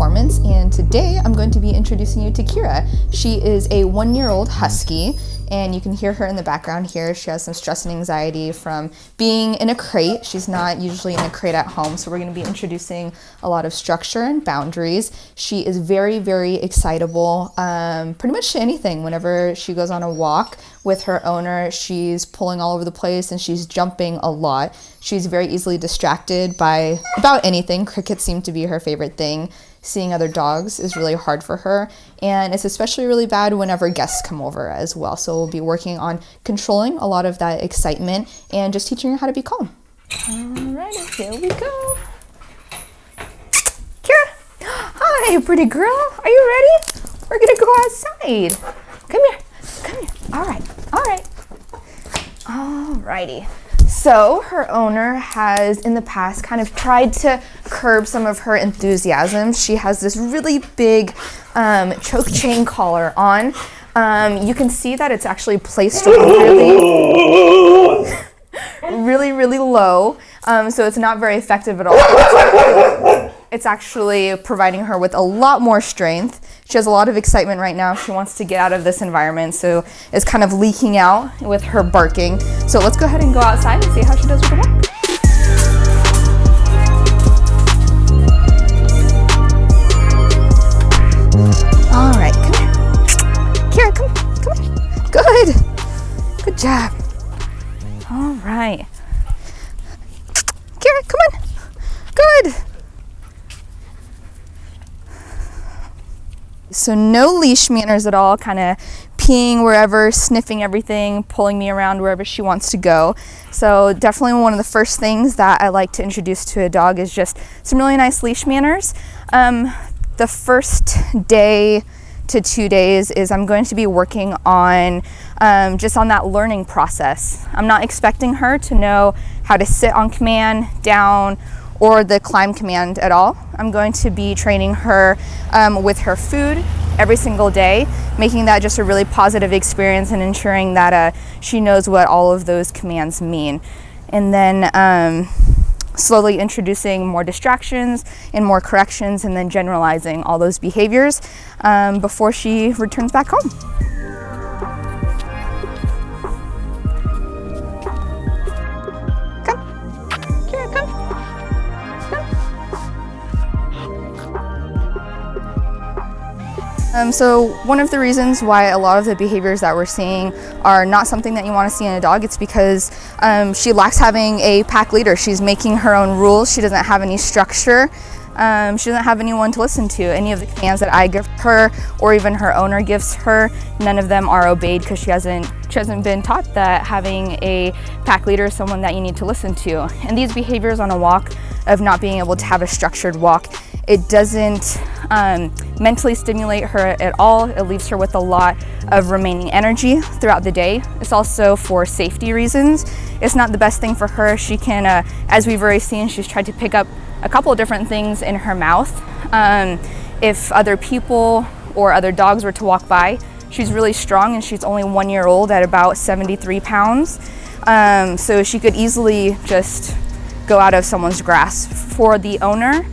Performance, and today I'm going to be introducing you to Kira. She is a 1-year-old Husky, and you can hear her in the background here. She has some stress and anxiety from being in a crate. She's not usually in a crate at home, so we're going to be introducing a lot of structure and boundaries. She is very, very excitable, pretty much to anything. Whenever she goes on a walk with her owner, she's pulling all over the place and she's jumping a lot. She's very easily distracted by about anything. Crickets seem to be her favorite thing. Seeing other dogs is really hard for her, and it's especially really bad whenever guests come over as well. So we'll be working on controlling a lot of that excitement and just teaching her how to be calm. Alrighty, here we go. Kira, hi, pretty girl. Are you ready? We're gonna go outside. Come here, come here. Alrighty. So her owner has in the past kind of tried to curb some of her enthusiasm. She has this really big choke chain collar on. You can see that it's actually placed really low. So it's not very effective at all. It's actually providing her with a lot more strength. She has a lot of excitement right now. She wants to get out of this environment, so it's kind of leaking out with her barking. So let's go ahead and go outside and see how she does with the walk. All right, come here. Kira, come here. Good job. All right. Kira, come on. Good. So no leash manners at all, kind of peeing wherever, sniffing everything, pulling me around wherever she wants to go. So definitely one of the first things that I like to introduce to a dog is just some really nice leash manners. The first day to 2 days is I'm going to be working on just on that learning process. I'm not expecting her to know how to sit on command, down, or the climb command at all. I'm going to be training her with her food every single day, making that just a really positive experience and ensuring that she knows what all of those commands mean. And then slowly introducing more distractions and more corrections, and then generalizing all those behaviors before she returns back home. So one of the reasons why a lot of the behaviors that we're seeing are not something that you want to see in a dog, it's because she lacks having a pack leader. She's making her own rules. She doesn't have any structure. She doesn't have anyone to listen to. Any of the commands that I give her or even her owner gives her, none of them are obeyed because she hasn't been taught that having a pack leader is someone that you need to listen to. And these behaviors on a walk of not being able to have a structured walk, it doesn't mentally stimulate her at all. It leaves her with a lot of remaining energy throughout the day. It's also for safety reasons. It's not the best thing for her. She can, as we've already seen, she's tried to pick up a couple of different things in her mouth. If other people or other dogs were to walk by, she's really strong and she's only 1 year old at about 73 pounds. So she could easily just go out of someone's grasp. For the owner,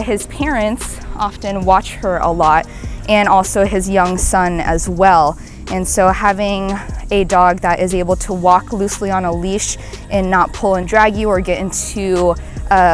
his parents often watch her a lot, and also his young son as well. And so having a dog that is able to walk loosely on a leash and not pull and drag you or get into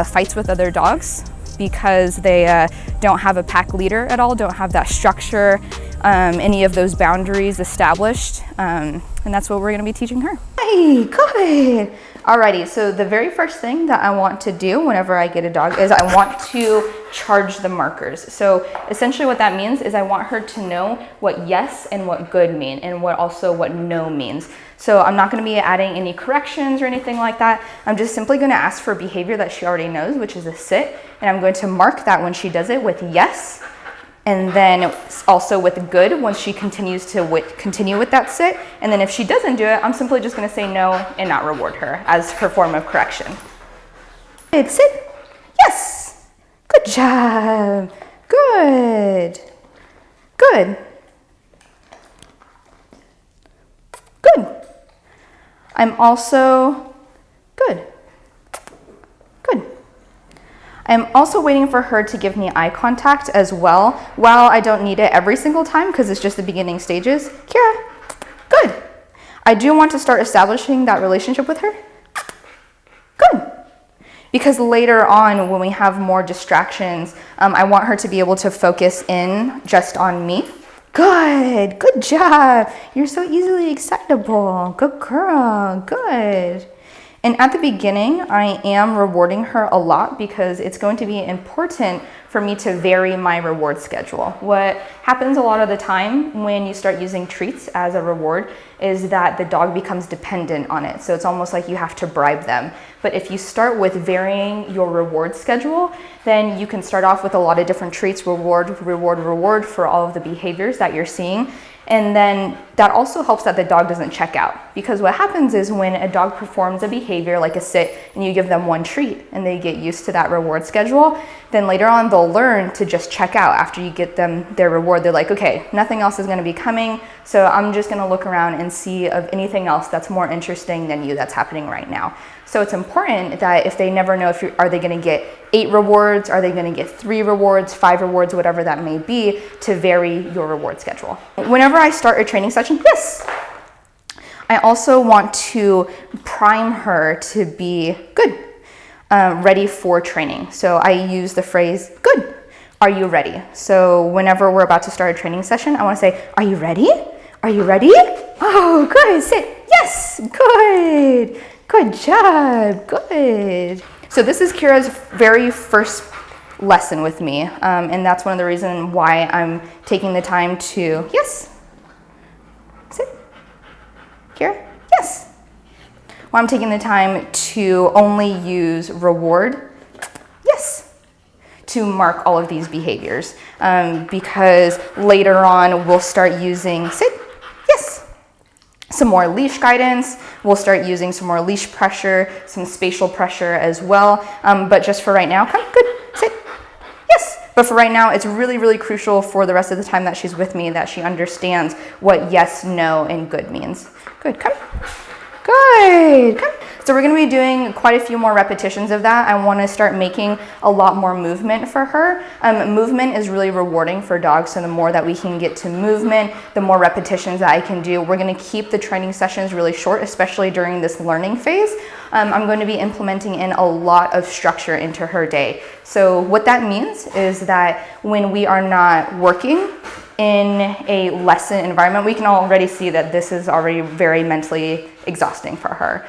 fights with other dogs because they don't have a pack leader at all, don't have that structure, any of those boundaries established. And that's what we're going to be teaching her. Hey, good. Alrighty, so the very first thing that I want to do whenever I get a dog is I want to charge the markers. So essentially what that means is I want her to know what yes and what good mean, and what no means. So I'm not going to be adding any corrections or anything like that. I'm just simply going to ask for behavior that she already knows, which is a sit, and I'm going to mark that when she does it with yes, and then also with good when she continues to continue with that sit. And then if she doesn't do it, I'm simply just going to say no and not reward her as her form of correction. Good, sit, yes, good job, good, good, good. I'm also good, good. I'm also waiting for her to give me eye contact as well. While I don't need it every single time because it's just the beginning stages. Kira, good. I do want to start establishing that relationship with her. Good. Because later on, when we have more distractions, I want her to be able to focus in just on me. Good, good job. You're so easily excitable. Good girl, good. And at the beginning, I am rewarding her a lot because it's going to be important for me to vary my reward schedule. What happens a lot of the time when you start using treats as a reward is that the dog becomes dependent on it. So it's almost like you have to bribe them. But if you start with varying your reward schedule, then you can start off with a lot of different treats, reward, reward, reward for all of the behaviors that you're seeing. And then that also helps that the dog doesn't check out, because what happens is when a dog performs a behavior like a sit and you give them one treat and they get used to that reward schedule, then later on they'll learn to just check out after you get them their reward. They're like, okay, nothing else is going to be coming, so I'm just going to look around and see of anything else that's more interesting than you that's happening right now. So it's important that if they never know are they going to get 8 rewards, are they going to get 3 rewards, 5 rewards, whatever that may be, to vary your reward schedule. Whenever I start a training session, yes, I also want to prime her to be good, ready for training. So I use the phrase, good, are you ready? So whenever we're about to start a training session, I want to say, are you ready? Are you ready? Oh, good, sit, yes, good. Good job, good. So this is Kira's very first lesson with me, and that's one of the reasons why I'm taking the time to, yes, sit, Kira, yes. Why I'm taking the time to only use reward, yes, to mark all of these behaviors, because later on we'll start using sit, yes. Some more leash guidance. We'll start using some more leash pressure, some spatial pressure as well. But just for right now, come, good, sit, yes. But for right now, it's really, really crucial for the rest of the time that she's with me that she understands what yes, no, and good means. Good, come, good, come. So we're going to be doing quite a few more repetitions of that. I want to start making a lot more movement for her. Movement is really rewarding for dogs, so the more that we can get to movement, the more repetitions that I can do. We're going to keep the training sessions really short, especially during this learning phase. I'm going to be implementing in a lot of structure into her day. So what that means is that when we are not working in a lesson environment, we can already see that this is already very mentally exhausting for her.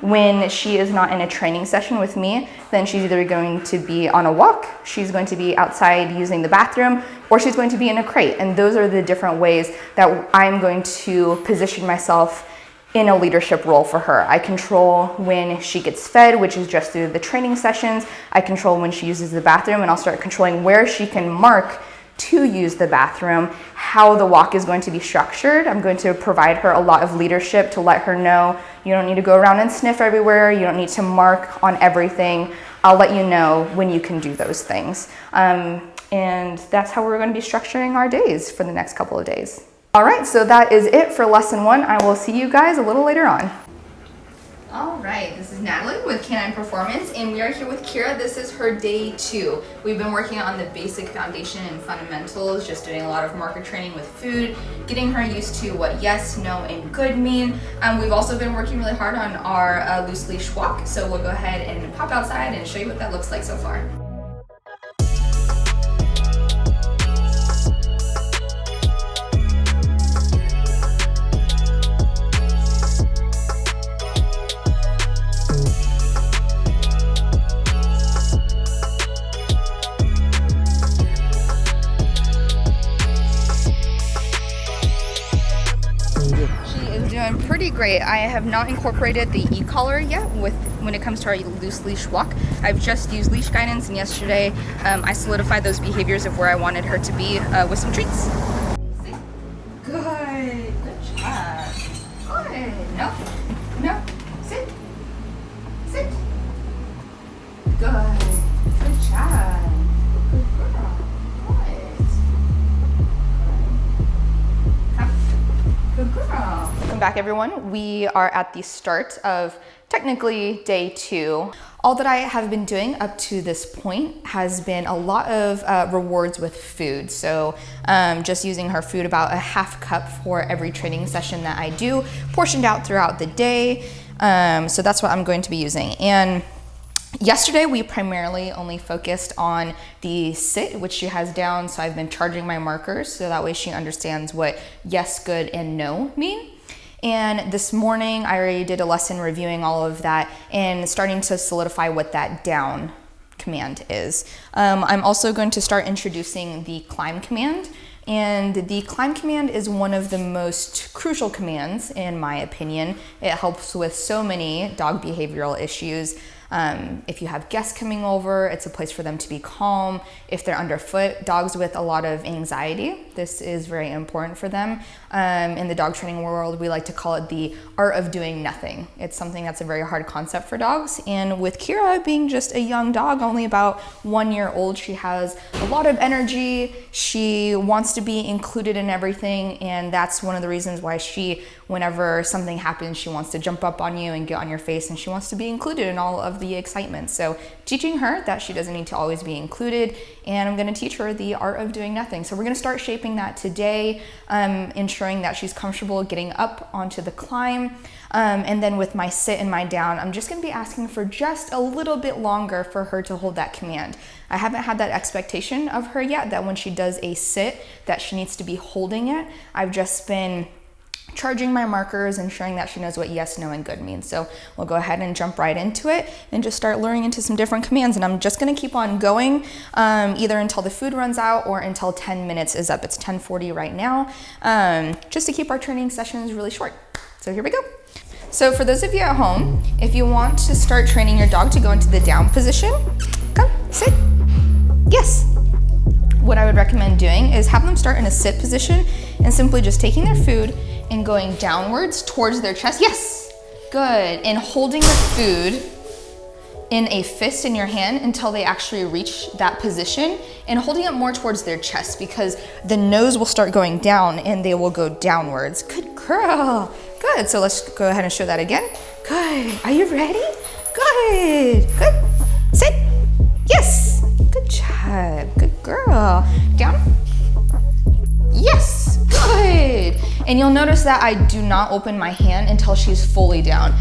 When she is not in a training session with me, then she's either going to be on a walk, she's going to be outside using the bathroom, or she's going to be in a crate. And those are the different ways that I'm going to position myself in a leadership role for her. I control when she gets fed, which is just through the training sessions. I control when she uses the bathroom, and I'll start controlling where she can mark to use the bathroom, how the walk is going to be structured. I'm going to provide her a lot of leadership to let her know you don't need to go around and sniff everywhere. You don't need to mark on everything. I'll let you know when you can do those things. And that's how we're going to be structuring our days for the next couple of days. All right, so that is it for lesson 1. I will see you guys a little later on. All right, this is Natalie with Canine Performance, and we are here with Kira. This is her day 2. We've been working on the basic foundation and fundamentals, just doing a lot of marker training with food, getting her used to what yes, no, and good mean. We've also been working really hard on our loose leash walk, so we'll go ahead and pop outside and show you what that looks like so far. Pretty great. I have not incorporated the e-collar yet when it comes to our loose leash walk. I've just used leash guidance, and yesterday I solidified those behaviors of where I wanted her to be with some treats. Good. Good job. Good. No. No. Sit. Sit. Good. Good job. Good girl. Good. Good girl. Welcome back, everyone. We are at the start of technically day 2. All that I have been doing up to this point has been a lot of rewards with food. So just using her food about a half cup for every training session that I do, portioned out throughout the day. So that's what I'm going to be using. And yesterday, we primarily only focused on the sit, which she has down. So I've been charging my markers so that way she understands what yes, good, and no mean. And this morning, I already did a lesson reviewing all of that and starting to solidify what that down command is. I'm also going to start introducing the climb command. And the climb command is one of the most crucial commands, in my opinion. It helps with so many dog behavioral issues. If you have guests coming over, it's a place for them to be calm. If they're underfoot, dogs with a lot of anxiety, this is very important for them. In the dog training world, we like to call it the art of doing nothing. It's something that's a very hard concept for dogs. And with Kira being just a young dog, only about 1 year old, she has a lot of energy. She wants to be included in everything. And that's one of the reasons why whenever something happens, she wants to jump up on you and get on your face, and she wants to be included in all of the excitement. So teaching her that she doesn't need to always be included, and I'm going to teach her the art of doing nothing. So we're going to start shaping that today, ensuring that she's comfortable getting up onto the climb. And then with my sit and my down, I'm just going to be asking for just a little bit longer for her to hold that command. I haven't had that expectation of her yet, that when she does a sit, that she needs to be holding it. I've just been charging my markers, ensuring that she knows what yes, no, and good means. So we'll go ahead and jump right into it and just start luring into some different commands. And I'm just going to keep on going either until the food runs out or until 10 minutes is up. It's 10:40 right now, just to keep our training sessions really short. So here we go. So for those of you at home, if you want to start training your dog to go into the down position, come, sit, yes. What I would recommend doing is have them start in a sit position and simply just taking their food and going downwards towards their chest. Yes, good. And holding the food in a fist in your hand until they actually reach that position, and holding it more towards their chest, because the nose will start going down and they will go downwards. Good girl. Good. So let's go ahead and show that again. Good. Are you ready? Good. Good. Sit. Yes. Good job. Good girl. Down. Yes. Good. And you'll notice that I do not open my hand until she's fully down.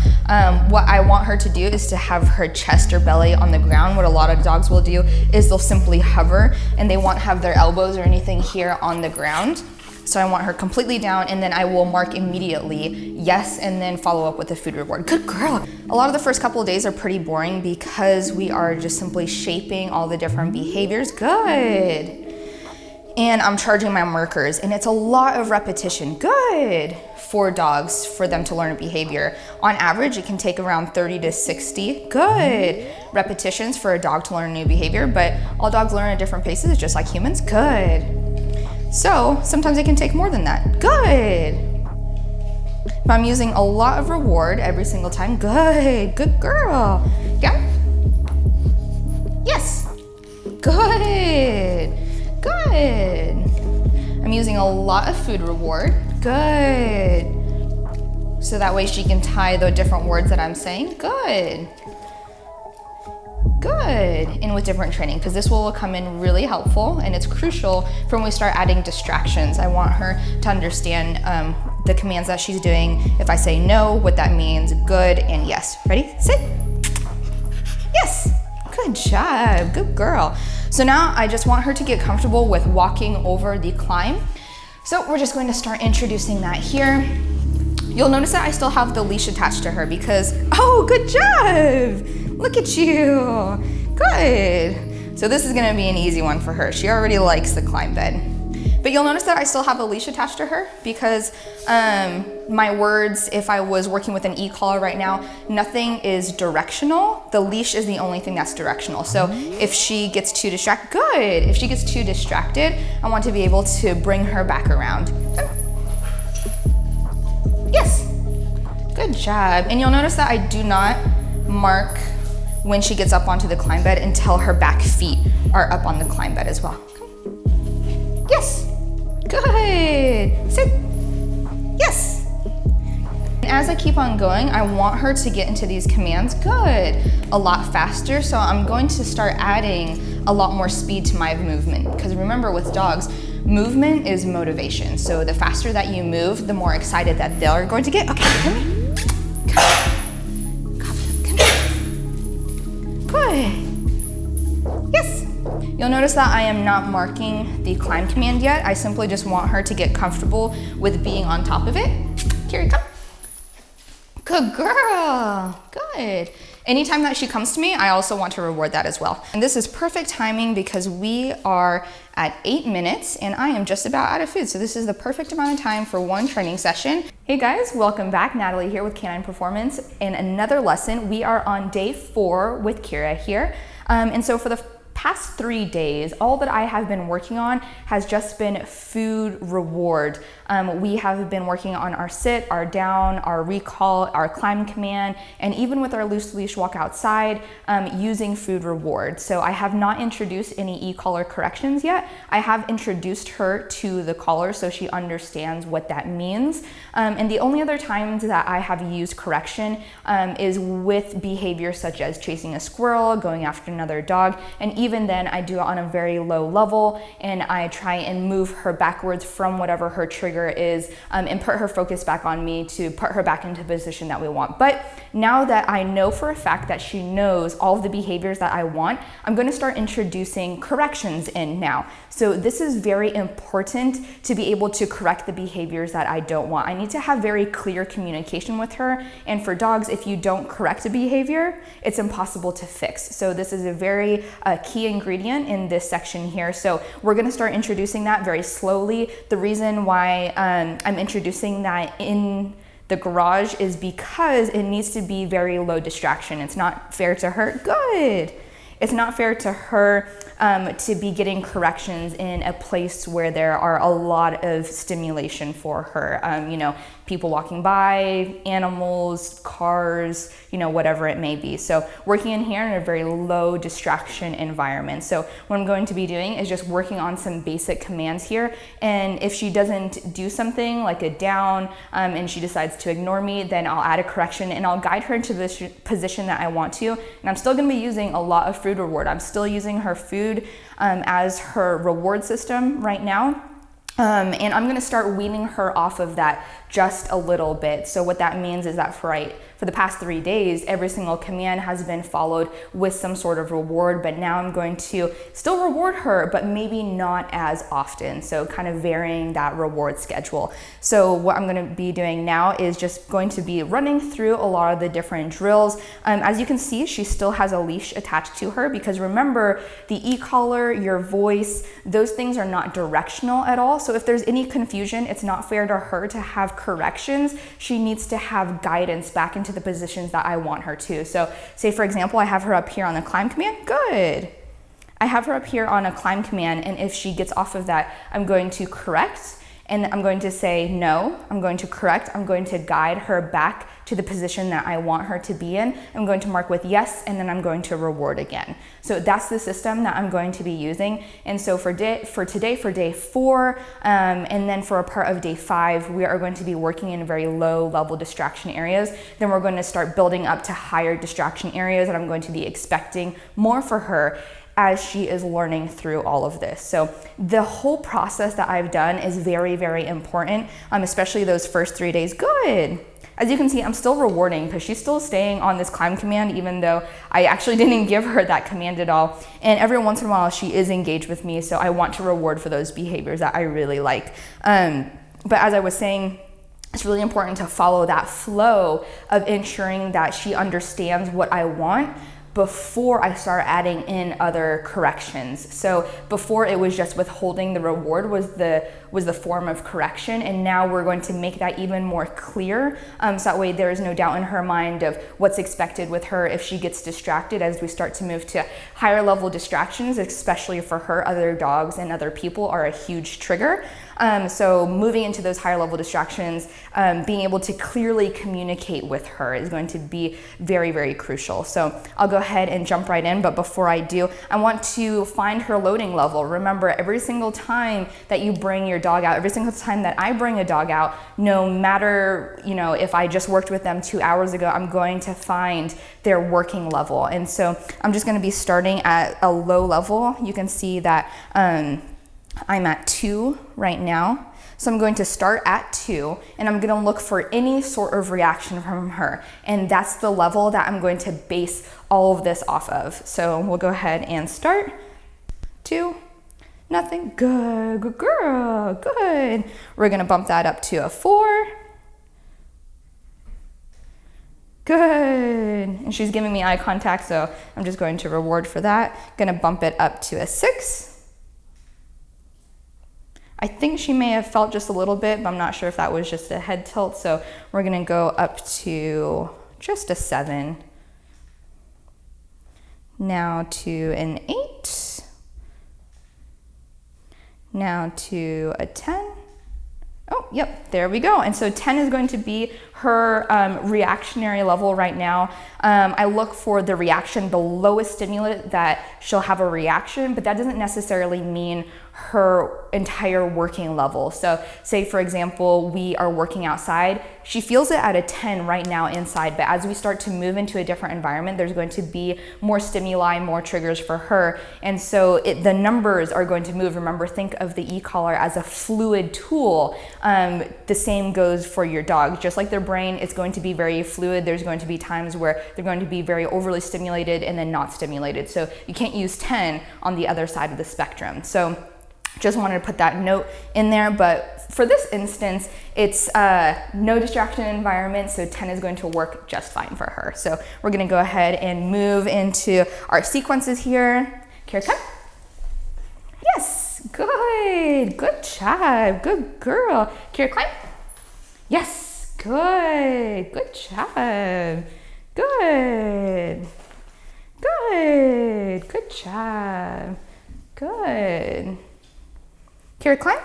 What I want her to do is to have her chest or belly on the ground. What a lot of dogs will do is they'll simply hover, and they won't have their elbows or anything here on the ground. So I want her completely down, and then I will mark immediately yes, and then follow up with a food reward. Good girl. A lot of the first couple of days are pretty boring because we are just simply shaping all the different behaviors. Good. And I'm charging my markers, and it's a lot of repetition. Good for dogs, for them to learn a behavior. On average, it can take around 30 to 60 good repetitions for a dog to learn a new behavior, but all dogs learn at different paces, just like humans. Good. So sometimes it can take more than that. Good. If I'm using a lot of reward every single time, good. Good girl. Yeah. Yes. Good. Good. I'm using a lot of food reward. Good. So that way she can tie the different words that I'm saying. Good. Good. And with different training, because this will come in really helpful, and it's crucial for when we start adding distractions. I want her to understand the commands that she's doing. If I say no, what that means, good, and yes. Ready? Sit. Yes. Good job. Good girl. So now I just want her to get comfortable with walking over the climb. So we're just going to start introducing that here. You'll notice that I still have the leash attached to her because, oh, good job. Look at you. Good. So this is going to be an easy one for her. She already likes the climb bed. But you'll notice that I still have a leash attached to her because my words, if I was working with an e-collar right now, nothing is directional. The leash is the only thing that's directional. So if she gets too distracted, good. If she gets too distracted, I want to be able to bring her back around. Yes. Good job. And you'll notice that I do not mark when she gets up onto the climb bed until her back feet are up on the climb bed as well. Yes. Good. Sit. Yes. as I keep on going, I want her to get into these commands, good, a lot faster. So I'm going to start adding a lot more speed to my movement. Because remember, with dogs, movement is motivation. So the faster that you move, the more excited that they're going to get. Okay, come here. Come here. Good. Yes. You'll notice that I am not marking the climb command yet. I simply just want her to get comfortable with being on top of it. Here you come. Good girl. Good. Anytime that she comes to me, I also want to reward that as well. And this is perfect timing because we are at 8 minutes and I am just about out of food. So this is the perfect amount of time for one training session. Hey guys, welcome back. Natalie here with Canine Performance and another lesson. We are on day 4 with Kira here. And so for the past 3 days, all that I have been working on has just been food reward. We have been working on our sit, our down, our recall, our climb command, and even with our loose leash walk outside, using food reward. So I have not introduced any e-collar corrections yet. I have introduced her to the collar so she understands what that means. And the only other times that I have used correction is with behavior such as chasing a squirrel, going after another dog, and even then I do it on a very low level and I try and move her backwards from whatever her trigger is and put her focus back on me to put her back into the position that we want. But now that I know for a fact that she knows all of the behaviors that I want, I'm going to start introducing corrections in now. So this is very important to be able to correct the behaviors that I don't want. I need to have very clear communication with her. And for dogs, if you don't correct a behavior, it's impossible to fix. So this is a very key ingredient in this section here. So we're going to start introducing that very slowly. The reason why I'm introducing that in the garage is because it needs to be very low distraction. It's not fair to her. Good. It's not fair to her to be getting corrections in a place where there are a lot of stimulation for her. You know, people walking by, animals, cars, you know, whatever it may be. So working in here in a very low distraction environment. So what I'm going to be doing is just working on some basic commands here. And if she doesn't do something like a down and she decides to ignore me, then I'll add a correction and I'll guide her into this position that I want to. And I'm still going to be using a lot of food reward. I'm still using her food as her reward system right now. And I'm going to start weaning her off of that just a little bit. So what that means is that for the past 3 days, every single command has been followed with some sort of reward, but now I'm going to still reward her, but maybe not as often. So kind of varying that reward schedule. So what I'm going to be doing now is just going to be running through a lot of the different drills. As you can see, she still has a leash attached to her because remember, the e-collar, your voice, those things are not directional at all. So if there's any confusion, it's not fair to her to have corrections. She needs to have guidance back into the positions that I want her to. So say for example, I have her up here on the climb command. Good. I have her up here on a climb command, and if she gets off of that, I'm going to correct and I'm going to say no, I'm going to correct, I'm going to guide her back to the position that I want her to be in. I'm going to mark with yes, and then I'm going to reward again. So that's the system that I'm going to be using. And so for today, for day 4, and then for a part of day 5, we are going to be working in very low level distraction areas. Then we're going to start building up to higher distraction areas, and I'm going to be expecting more for her as she is learning through all of this. So the whole process that I've done is very, very important, especially those first 3 days. Good. As you can see, I'm still rewarding because she's still staying on this climb command, even though I actually didn't give her that command at all. And every once in a while, she is engaged with me, so I want to reward for those behaviors that I really like. But as I was saying, it's really important to follow that flow of ensuring that she understands what I want before I start adding in other corrections. So before it was just withholding the reward was the form of correction, and now we're going to make that even more clear, so that way there is no doubt in her mind of what's expected with her if she gets distracted. As we start to move to higher level distractions, especially for her, other dogs and other people are a huge trigger. So moving into those higher level distractions, being able to clearly communicate with her is going to be very, very crucial. So I'll go ahead and jump right in, but before I do, I want to find her loading level. Remember, every single time that you bring your your dog out, every single time that I bring a dog out, no matter, you know, if I just worked with them 2 hours ago, I'm going to find their working level. And so I'm just going to be starting at a low level. You can see that I'm at 2 right now. So I'm going to start at 2 and I'm going to look for any sort of reaction from her. And that's the level that I'm going to base all of this off of. So we'll go ahead and start. 2, nothing, good, good girl, good. We're going to bump that up to a 4. Good. And she's giving me eye contact, so I'm just going to reward for that. Going to bump it up to a 6. I think she may have felt just a little bit, but I'm not sure if that was just a head tilt. So we're gonna go up to just a 7. Now to an 8. Now to a 10. Oh, yep, there we go. And so 10 is going to be her reactionary level right now. I look for the reaction, the lowest stimulus that she'll have a reaction, but that doesn't necessarily mean her entire working level. So say for example, we are working outside, she feels it at a 10 right now inside, but as we start to move into a different environment, there's going to be more stimuli, more triggers for her. And so the numbers are going to move. Remember, think of the e-collar as a fluid tool. The same goes for your dog. Just like their brain is going to be very fluid, there's going to be times where they're going to be very overly stimulated and then not stimulated. So you can't use 10 on the other side of the spectrum. So just wanted to put that note in there, but for this instance, it's no distraction environment, so 10 is going to work just fine for her. So we're gonna go ahead and move into our sequences here. Here, come. Yes, good, good job, good girl. Kira, climb. Yes, good, good job, good, good, good job, good. Kira, climb.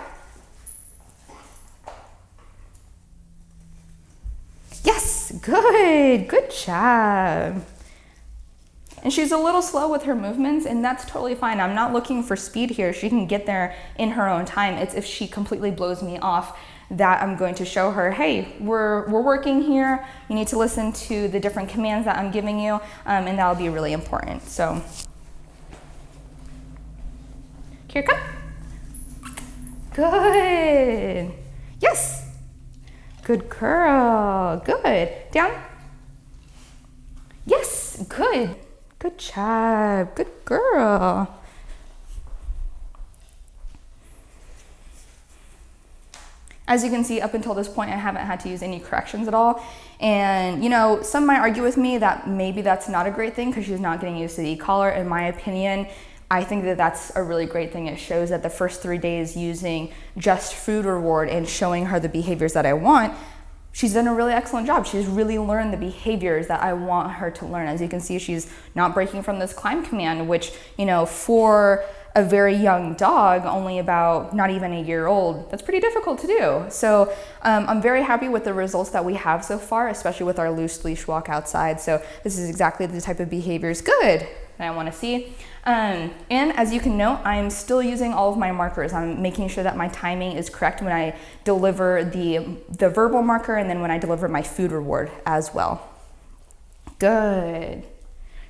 Yes, good, good job. And she's a little slow with her movements, and that's totally fine. I'm not looking for speed here. She can get there in her own time. It's if she completely blows me off that I'm going to show her, hey, we're working here. You need to listen to the different commands that I'm giving you, and that'll be really important. So, Kira, come. Good. Yes. Good girl. Good. Down. Yes. Good. Good job. Good girl. As you can see, up until this point, I haven't had to use any corrections at all. And, you know, some might argue with me that maybe that's not a great thing because she's not getting used to the e-collar. In my opinion, I think that that's a really great thing. It shows that the first 3 days using just food reward and showing her the behaviors that I want, she's done a really excellent job. She's really learned the behaviors that I want her to learn. As you can see, she's not breaking from this climb command, which, you know, for a very young dog, only about not even a year old, that's pretty difficult to do. So I'm very happy with the results that we have so far, especially with our loose leash walk outside. So this is exactly the type of behaviors that I want to see. And as you can note, I'm still using all of my markers. I'm making sure that my timing is correct when I deliver the verbal marker and then when I deliver my food reward as well. Good.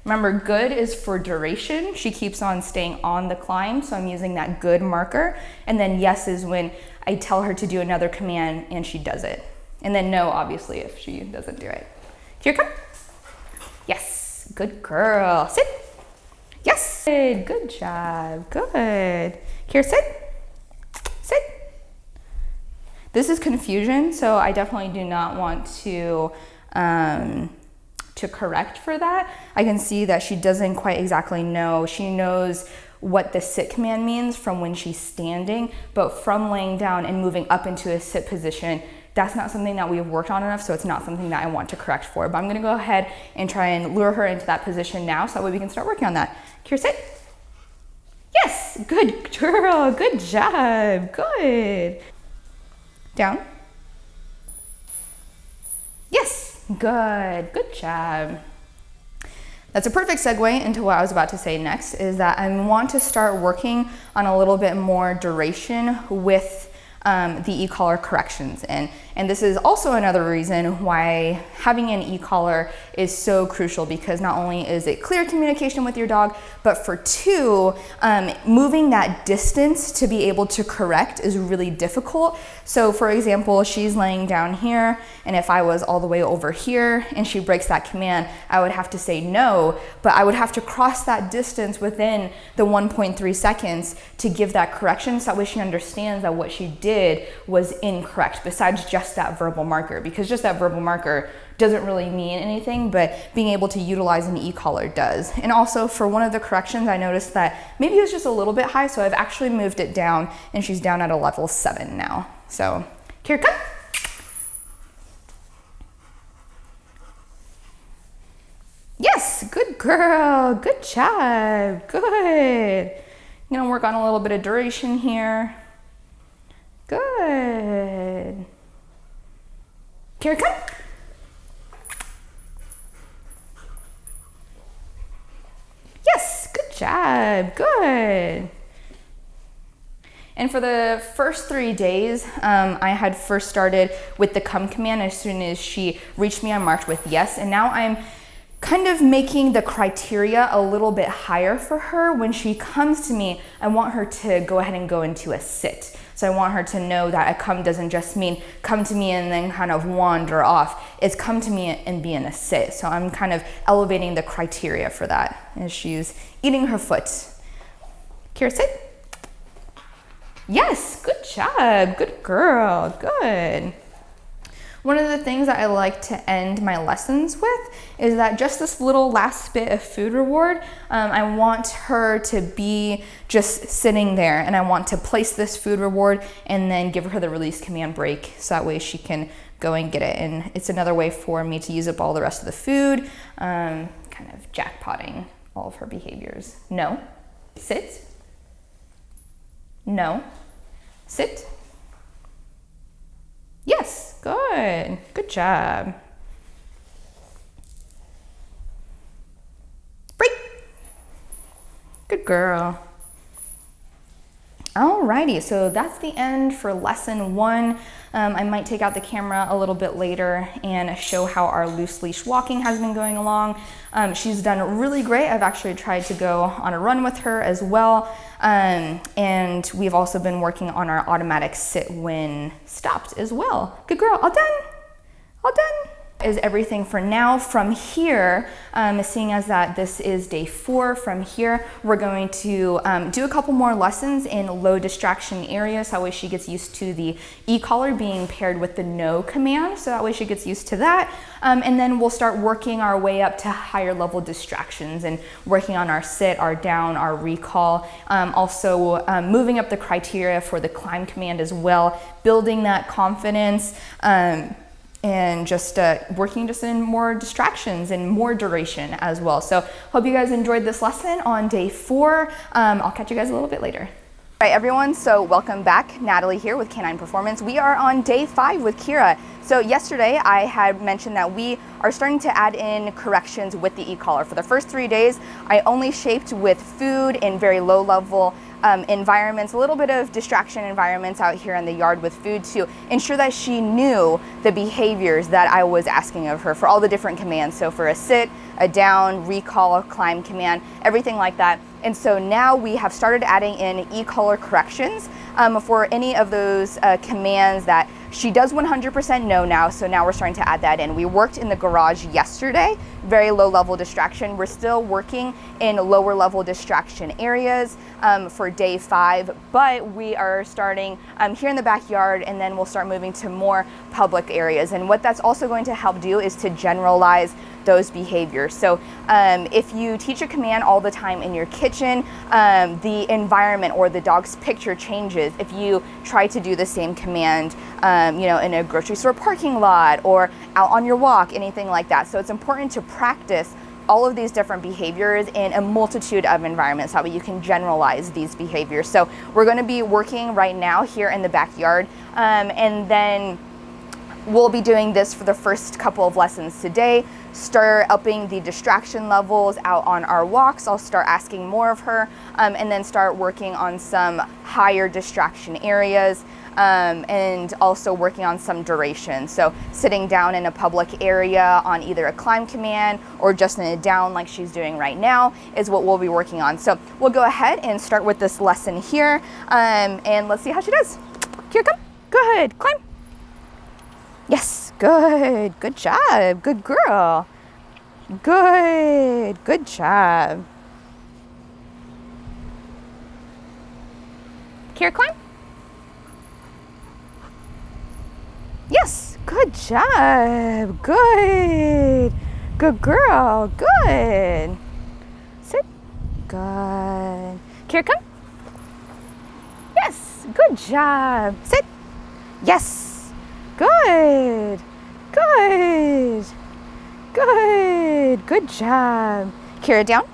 Remember, good is for duration. She keeps on staying on the climb, so I'm using that good marker. And then yes is when I tell her to do another command and she does it. And then no, obviously, if she doesn't do it. Here, come. Yes, good girl. Sit. Yes, good job, good. Here, sit, sit. This is confusion, so I definitely do not want to correct for that. I can see that she doesn't quite exactly know. She knows what the sit command means from when she's standing, but from laying down and moving up into a sit position, that's not something that we've worked on enough, so it's not something that I want to correct for. But I'm gonna go ahead and try and lure her into that position now so that way we can start working on that. Here, sit. Yes, good girl, good job, good. Down. Yes, good, good job. That's a perfect segue into what I was about to say next, is that I want to start working on a little bit more duration with the e-collar corrections in. And this is also another reason why having an e-collar is so crucial, because not only is it clear communication with your dog, but for two, moving that distance to be able to correct is really difficult. So for example, she's laying down here, and if I was all the way over here and she breaks that command, I would have to say no, but I would have to cross that distance within the 1.3 seconds to give that correction, so that way she understands that what she did was incorrect, besides just that verbal marker, because just that verbal marker doesn't really mean anything, but being able to utilize an e-collar does. And also for one of the corrections, I noticed that maybe it was just a little bit high, so I've actually moved it down, and she's down at a level 7 now. So, Kira, come. Yes, good girl, good job, good. I'm gonna work on a little bit of duration here. Good. Kira, come. Yes, good job, good. And for the first 3 days, I had first started with the come command. As soon as she reached me, I marked with yes, and now I'm kind of making the criteria a little bit higher for her. When she comes to me, I want her to go ahead and go into a sit. So I want her to know that a come doesn't just mean come to me and then kind of wander off. It's come to me and be in a sit. So I'm kind of elevating the criteria for that as she's eating her foot. Kira, sit. Yes, good job, good girl, good. One of the things that I like to end my lessons with is that just this little last bit of food reward, I want her to be just sitting there, and I want to place this food reward and then give her the release command break, so that way she can go and get it. And it's another way for me to use up all the rest of the food, kind of jackpotting all of her behaviors. No, sit, no, sit. Yes, good, good job. Break. Good girl. Alrighty, so that's the end for lesson 1. I might take out the camera a little bit later and show how our loose leash walking has been going along. She's done really great. I've actually tried to go on a run with her as well. And we've also been working on our automatic sit when stopped as well. Good girl, all done, all done. Is everything for now. From here, seeing as that this is day 4, from here we're going to do a couple more lessons in low distraction areas. That way she gets used to the e-collar being paired with the no command, so that way she gets used to that. And then we'll start working our way up to higher level distractions and working on our sit, our down, our recall. Also moving up the criteria for the climb command as well, building that confidence. And just working just in more distractions and more duration as well. So hope you guys enjoyed this lesson on day 4. I'll catch you guys a little bit later. All right, everyone, so welcome back. Natalie here with Canine Performance. We are on day 5 with Kira. So yesterday I had mentioned that we are starting to add in corrections with the e-collar. For the first 3 days, I only shaped with food in very low level environments, a little bit of distraction environments out here in the yard with food to ensure that she knew the behaviors that I was asking of her for all the different commands. So for a sit, a down, recall, climb command, everything like that. And so now we have started adding in e-collar corrections for any of those commands that she does 100% know now. So now we're starting to add that in. We worked in the garage yesterday, very low level distraction. We're still working in lower level distraction areas for day 5, but we are starting here in the backyard, and then we'll start moving to more public areas. And what that's also going to help do is to generalize those behaviors. So if you teach a command all the time in your kitchen, the environment or the dog's picture changes if you try to do the same command you know, in a grocery store parking lot or out on your walk, anything like that. So it's important to practice all of these different behaviors in a multitude of environments, how you can generalize these behaviors. So we're going to be working right now here in the backyard, and then we'll be doing this for the first couple of lessons today. start upping the distraction levels out on our walks. I'll start asking more of her, and then start working on some higher distraction areas. And also working on some duration. So sitting down in a public area on either a climb command or just in a down like she's doing right now is what we'll be working on. So we'll go ahead and start with this lesson here, and let's see how she does. Here, come. Good. Climb. Yes. Good. Good job. Good girl. Good. Good job. Here, climb. Yes, good job. Good. Good girl. Good. Sit. Good. Kira, come. Yes, good job. Sit. Yes. Good. Good. Good. Good job. Kira, down.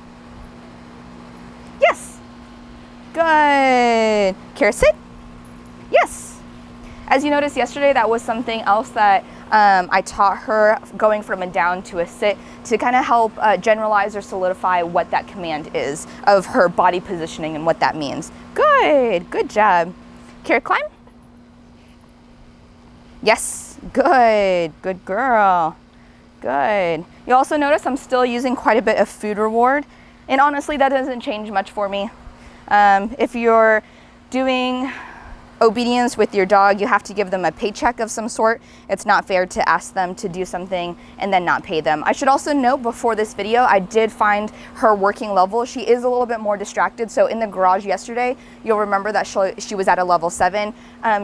Yes. Good. Kira, sit. Yes. As you noticed yesterday, that was something else that I taught her, going from a down to a sit, to kind of help generalize or solidify what that command is of her body positioning and what that means. Good, good job. Kira, climb. Yes, good, good girl. Good. You also notice I'm still using quite a bit of food reward, and honestly, that doesn't change much for me. If you're doing obedience with your dog, you have to give them a paycheck of some sort. It's not fair to ask them to do something and then not pay them. I should also note, before this video, I did find her working level. She is a little bit more distracted. So in the garage yesterday, you'll remember that she was at a level 7.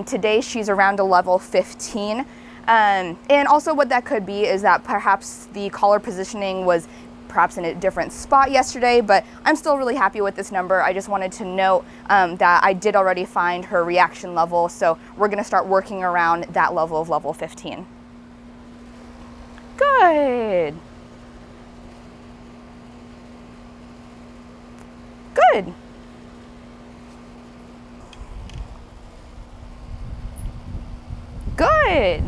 Today, she's around a level 15. And also what that could be is that perhaps the collar positioning was perhaps in a different spot yesterday, but I'm still really happy with this number. I just wanted to note that I did already find her reaction level, so we're going to start working around that level of level 15. Good. Good. Good.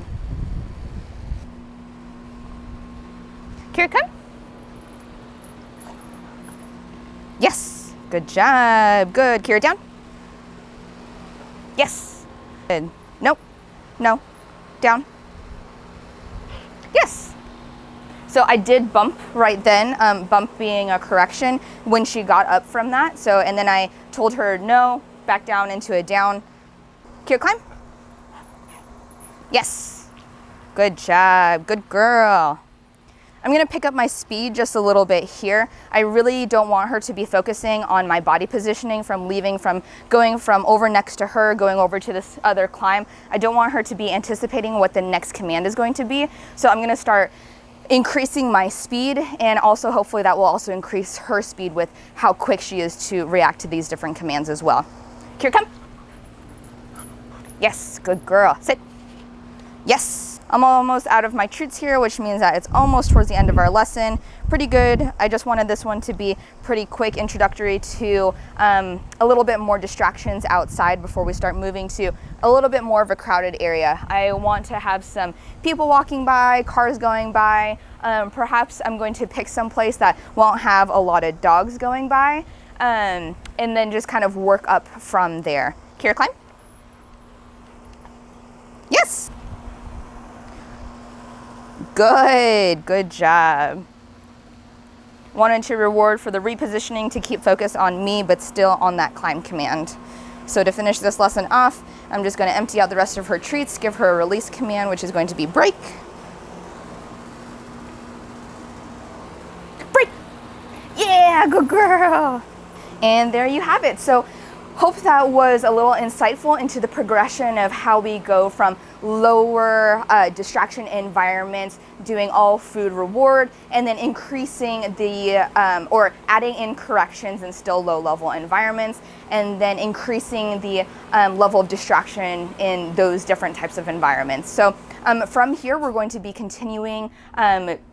Kira, come. Yes, good job. Good. Kira, down. Yes. Good. Nope. No. Down. Yes. So I did bump right then, bump being a correction when she got up from that. So, and then I told her no, back down into a down. Kira, climb. Yes. Good job. Good girl. I'm going to pick up my speed just a little bit here. I really don't want her to be focusing on my body positioning from going from over next to her, going over to this other climb. I don't want her to be anticipating what the next command is going to be. So I'm going to start increasing my speed, and also hopefully that will also increase her speed with how quick she is to react to these different commands as well. Here, come. Yes, good girl. Sit. Yes. I'm almost out of my treats here, which means that it's almost towards the end of our lesson. Pretty good. I just wanted this one to be pretty quick, introductory to a little bit more distractions outside before we start moving to a little bit more of a crowded area. I want to have some people walking by, cars going by. Perhaps I'm going to pick some place that won't have a lot of dogs going by, and then just kind of work up from there. Kira, climb. Yes. Good, good job. Wanted to reward for the repositioning to keep focus on me, but still on that climb command. So to finish this lesson off, I'm just going to empty out the rest of her treats, give her a release command, which is going to be break. Break! Yeah, good girl. And there you have it. So hope that was a little insightful into the progression of how we go from lower distraction environments, doing all food reward, and then increasing the, or adding in corrections in still low level environments, and then increasing the level of distraction in those different types of environments. So from here, we're going to be continuing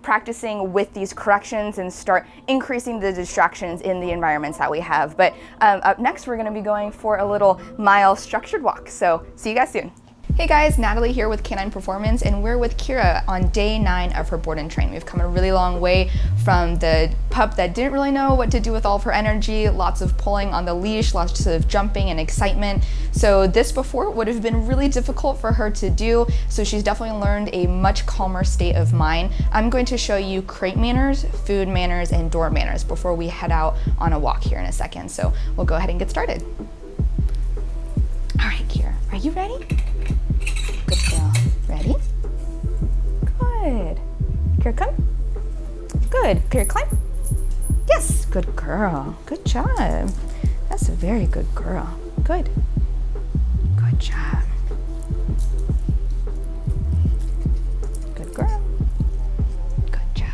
practicing with these corrections and start increasing the distractions in the environments that we have. But up next, we're going to be going for a little mile structured walk. So see you guys soon. Hey guys, Natalie here with Canine Performance, and we're with Kira on day 9 of her board and train. We've come a really long way from the pup that didn't really know what to do with all of her energy, lots of pulling on the leash, lots of jumping and excitement. So this before would have been really difficult for her to do, so she's definitely learned a much calmer state of mind. I'm going to show you crate manners, food manners, and door manners before we head out on a walk here in a second. So we'll go ahead and get started. All right, Kira, are you ready? Good girl. Ready? Good. Kira, come. Good. Kira, climb. Yes. Good girl. Good job. That's a very good girl. Good. Good job. Good girl. Good job.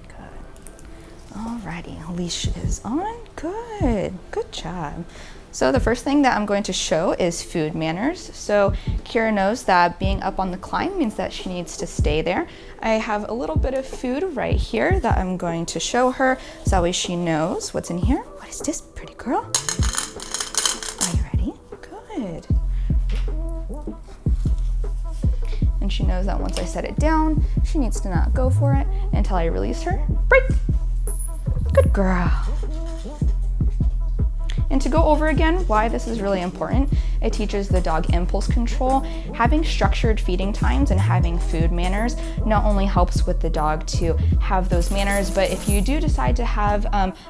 Good. Alrighty. Leash is on. Good. Good job. So the first thing that I'm going to show is food manners. So Kira knows that being up on the climb means that she needs to stay there. I have a little bit of food right here that I'm going to show her, so that way she knows what's in here. What is this, pretty girl? Are you ready? Good. And she knows that once I set it down, she needs to not go for it until I release her. Break! Good girl. And to go over again why this is really important, it teaches the dog impulse control. Having structured feeding times and having food manners not only helps with the dog to have those manners, but if you do decide to have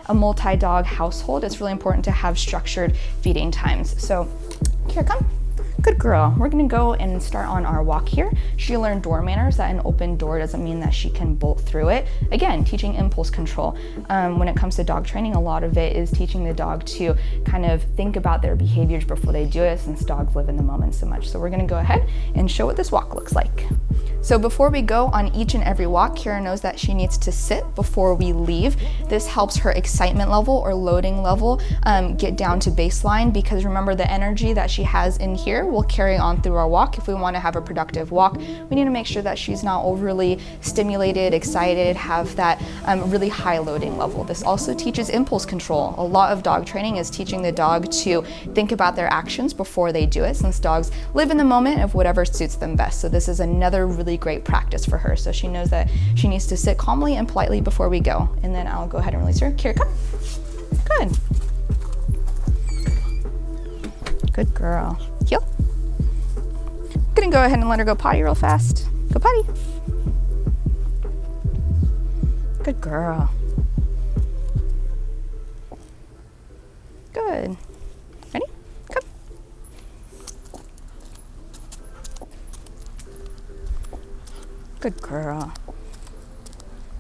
a multi-dog household, it's really important to have structured feeding times. So here, come. Good girl. We're gonna go and start on our walk here. She learned door manners, that an open door doesn't mean that she can bolt through it. Again, teaching impulse control. When it comes to dog training, a lot of it is teaching the dog to kind of think about their behaviors before they do it, since dogs live in the moment so much. So we're gonna go ahead and show what this walk looks like. So before we go on each and every walk, Kira knows that she needs to sit before we leave. This helps her excitement level or loading level get down to baseline, because remember, the energy that she has in here will carry on through our walk. If we want to have a productive walk, we need to make sure that she's not overly stimulated, excited, have that really high loading level. This also teaches impulse control. A lot of dog training is teaching the dog to think about their actions before they do it, since dogs live in the moment of whatever suits them best. So this is another really great practice for her. So she knows that she needs to sit calmly and politely before we go. And then I'll go ahead and release her. Kira, come. Good. Good girl. Heel. Gonna go ahead and let her go potty real fast. Go potty. Good girl. Good. Ready? Come. Good girl.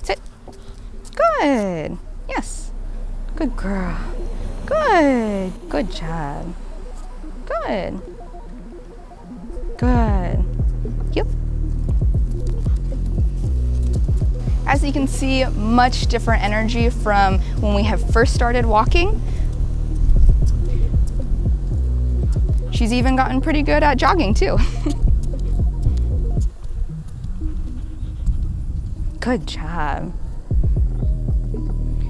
Sit. Good. Yes. Good girl. Good. Good job. Good. Good. Yep. As you can see, much different energy from when we have first started walking. She's even gotten pretty good at jogging too. Good job.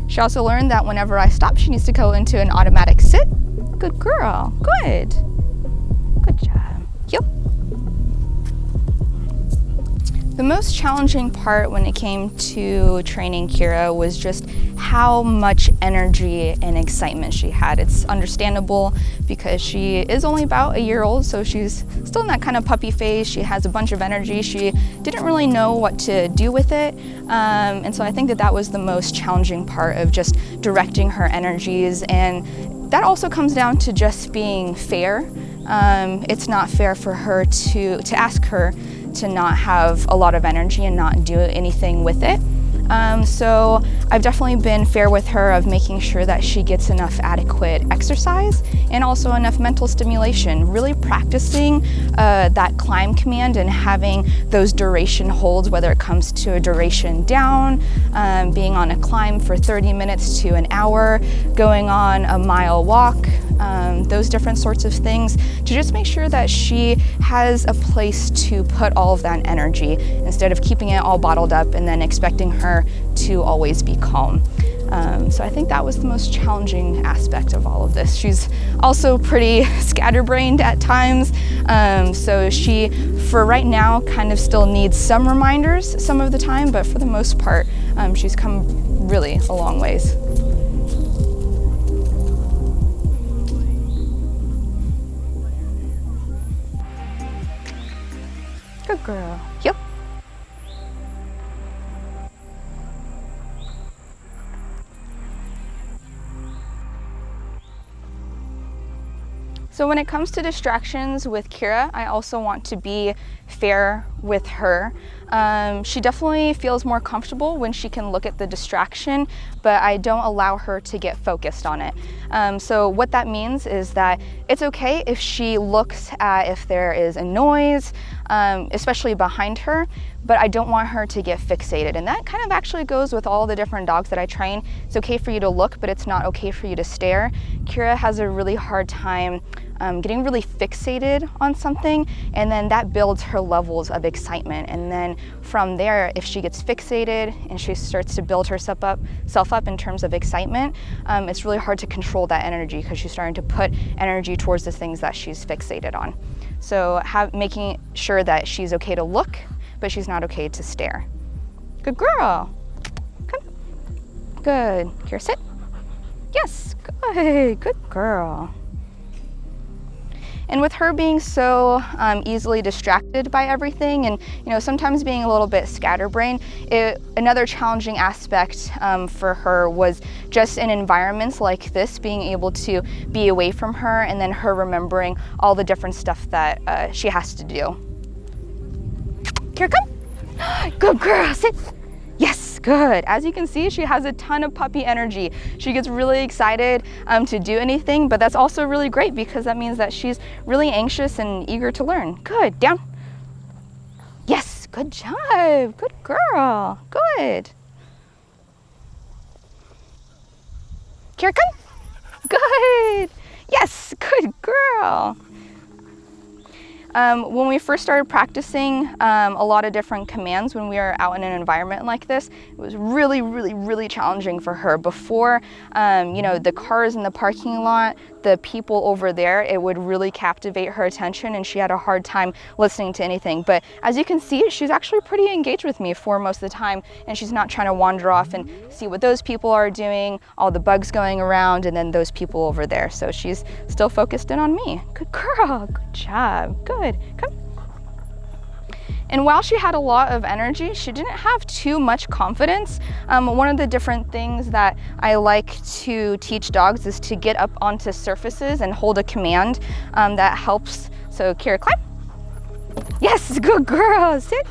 She also learned that whenever I stop, she needs to go into an automatic sit. Good girl. Good. Good job. Yep. The most challenging part when it came to training Kira was just how much energy and excitement she had. It's understandable because she is only about a year old, so she's still in that kind of puppy phase. She has a bunch of energy. She didn't really know what to do with it. And so I think that that was the most challenging part of just directing her energies. And that also comes down to just being fair. It's not fair for her to ask her to not have a lot of energy and not do anything with it. So I've definitely been fair with her of making sure that she gets enough adequate exercise and also enough mental stimulation, really practicing that climb command and having those duration holds, whether it comes to a duration down, being on a climb for 30 minutes to an hour, going on a mile walk, those different sorts of things, to just make sure that she has a place to put all of that energy instead of keeping it all bottled up and then expecting her to always be calm. So I think that was the most challenging aspect of all of this. She's also pretty scatterbrained at times, so she, for right now, kind of still needs some reminders some of the time, but for the most part, she's come really a long ways. Good girl. Yep. So when it comes to distractions with Kira, I also want to be fair with her. She definitely feels more comfortable when she can look at the distraction, but I don't allow her to get focused on it. So what that means is that it's okay if she looks at if there is a noise, especially behind her, but I don't want her to get fixated. And that kind of actually goes with all the different dogs that I train. It's okay for you to look, but it's not okay for you to stare. Kira has a really hard time getting really fixated on something, and then that builds her levels of excitement. And then from there, if she gets fixated and she starts to build herself up in terms of excitement, it's really hard to control that energy because she's starting to put energy towards the things that she's fixated on. So making sure that she's okay to look, but she's not okay to stare. Good girl. Come. Good. Here, sit. Yes, good. Good girl. And with her being so easily distracted by everything, and sometimes being a little bit scatterbrained, another challenging aspect for her was just in environments like this, being able to be away from her, and then her remembering all the different stuff that she has to do. Here, come. Good girl. Sit. Yes, good. As you can see, she has a ton of puppy energy. She gets really excited to do anything, but that's also really great because that means that she's really anxious and eager to learn. Good. Down. Yes, good job. Good girl. Good. Here, come. Good. Yes, good girl. When we first started practicing a lot of different commands when we were out in an environment like this, it was really, really, really challenging for her. Before, the cars in the parking lot, the people over there, it would really captivate her attention and she had a hard time listening to anything. But as you can see, she's actually pretty engaged with me for most of the time, and she's not trying to wander off and see what those people are doing, all the bugs going around, and then those people over there. So she's still focused in on me. Good girl, good job, good, come. And while she had a lot of energy, she didn't have too much confidence. One of the different things that I like to teach dogs is to get up onto surfaces and hold a command that helps. So Kira, climb. Yes, good girl, sit.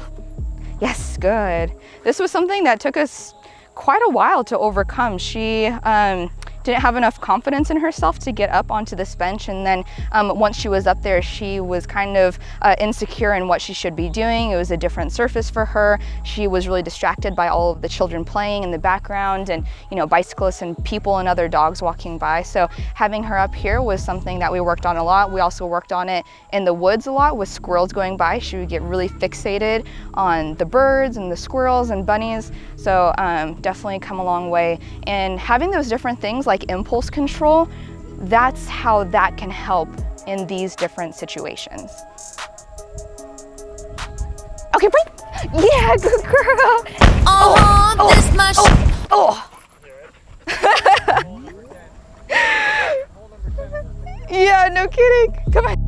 Yes, good. This was something that took us quite a while to overcome. She didn't have enough confidence in herself to get up onto this bench, and then once she was up there, she was kind of insecure in what she should be doing. It was a different surface for her. She was really distracted by all of the children playing in the background, and bicyclists and people and other dogs walking by. So having her up here was something that we worked on a lot. We also worked on it in the woods a lot with squirrels going by. She would get really fixated on the birds and the squirrels and bunnies. So definitely come a long way. And having those different things like impulse control, that's how that can help in these different situations. Okay, break. Yeah, good girl. This much. Yeah, no kidding. Come on.